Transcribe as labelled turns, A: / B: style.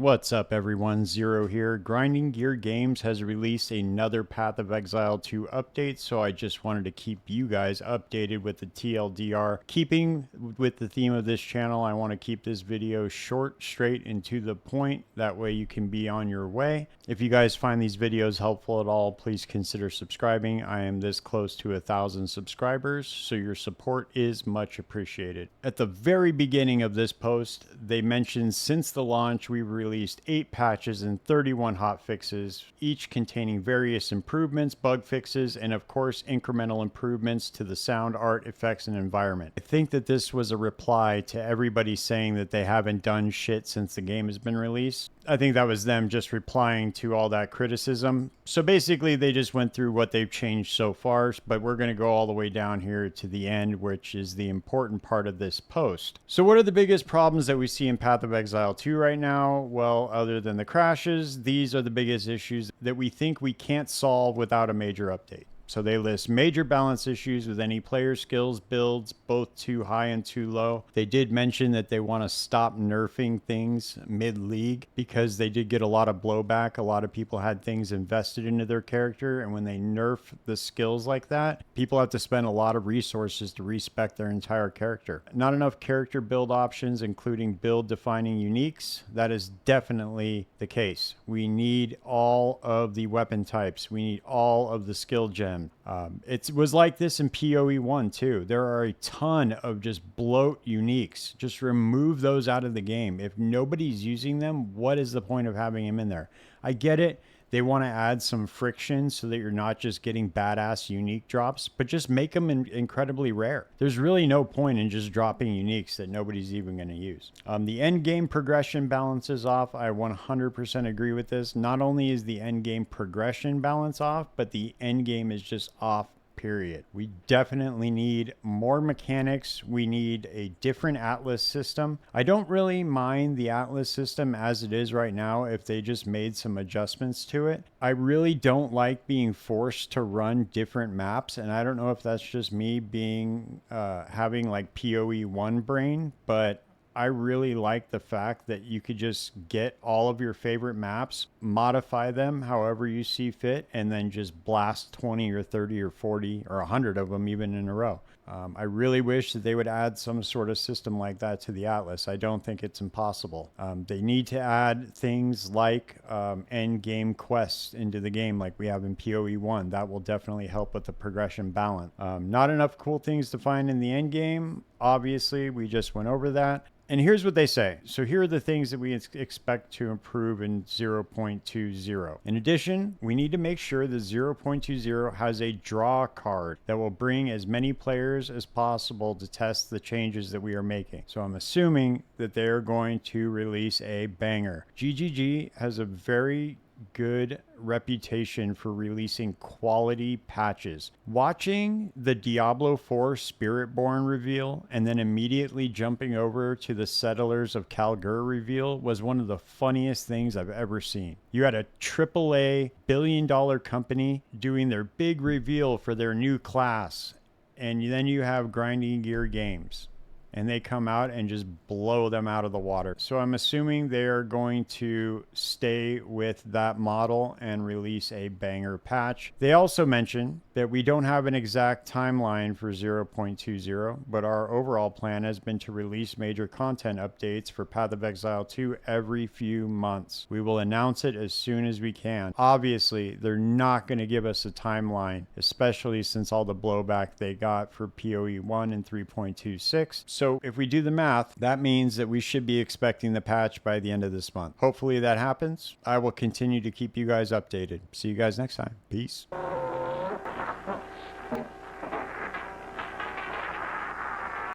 A: What's up everyone, Zero here. Grinding Gear Games has released another Path of Exile 2 update, so I just wanted to keep you guys updated with the TLDR. Keeping with the theme of this channel, I want to keep this video short, straight, and to the point. That way you can be on your way. If you guys find these videos helpful at all, please consider subscribing. I am this close to 1,000 subscribers, so your support is much appreciated. At the very beginning of this post, they mentioned since the launch, we released 8 patches and 31 hotfixes, each containing various improvements, bug fixes, and of course incremental improvements to the sound, art, effects, and environment. I think that this was a reply to everybody saying that they haven't done shit since the game has been released. I think that was them just replying to all that criticism. So basically they just went through what they've changed so far, but we're going to go all the way down here to the end, which is the important part of this post. So what are the biggest problems that we see in Path of Exile 2 right now? Well, other than the crashes, these are the biggest issues that we think we can't solve without a major update. So they list major balance issues with any player skills builds, both too high and too low. They did mention that they want to stop nerfing things mid-league because they did get a lot of blowback. A lot of people had things invested into their character, and when they nerf the skills like that, people have to spend a lot of resources to respec their entire character. Not enough character build options, including build defining uniques. That is definitely the case. We need all of the weapon types. We need all of the skill gems. It was like this in PoE 1 too. There are a ton of just bloat uniques. Just remove those out of the game. If nobody's using them, what is the point of having them in there? I get it. They want to add some friction so that you're not just getting badass unique drops, but just make them incredibly rare. There's really no point in just dropping uniques that nobody's even going to use. The end game progression balance is off. I 100% agree with this. Not only is the end game progression balance off, but the end game is just off. Period. We definitely need more mechanics. We need a different Atlas system. I don't really mind the Atlas system as it is right now if they just made some adjustments to it. I really don't like being forced to run different maps, and I don't know if that's just me being having like PoE 1 brain, but I really like the fact that you could just get all of your favorite maps, modify them however you see fit, and then just blast 20 or 30 or 40 or 100 of them even in a row. I really wish that they would add some sort of system like that to the Atlas. I don't think it's impossible. They need to add things like end game quests into the game like we have in PoE 1. That will definitely help with the progression balance. Not enough cool things to find in the end game. Obviously, we just went over that. And here's what they say. So here are the things that we expect to improve in 0.20. In addition, we need to make sure that 0.20 has a draw card that will bring as many players as possible to test the changes that we are making. So I'm assuming that they're going to release a banger. GGG has a very good reputation for releasing quality patches. Watching the Diablo 4 Spiritborn reveal and then immediately jumping over to the Settlers of Kalgur reveal was one of the funniest things I've ever seen. You had a AAA billion-dollar company doing their big reveal for their new class, and then you have Grinding Gear Games, and they come out and just blow them out of the water. So I'm assuming they're going to stay with that model and release a banger patch. They also mention that we don't have an exact timeline for 0.20, but our overall plan has been to release major content updates for Path of Exile 2 every few months. We will announce it as soon as we can. Obviously, they're not going to give us a timeline, especially since all the blowback they got for PoE 1 and 3.26. So if we do the math, that means that we should be expecting the patch by the end of this month. Hopefully that happens. I will continue to keep you guys updated. See you guys next time. Peace.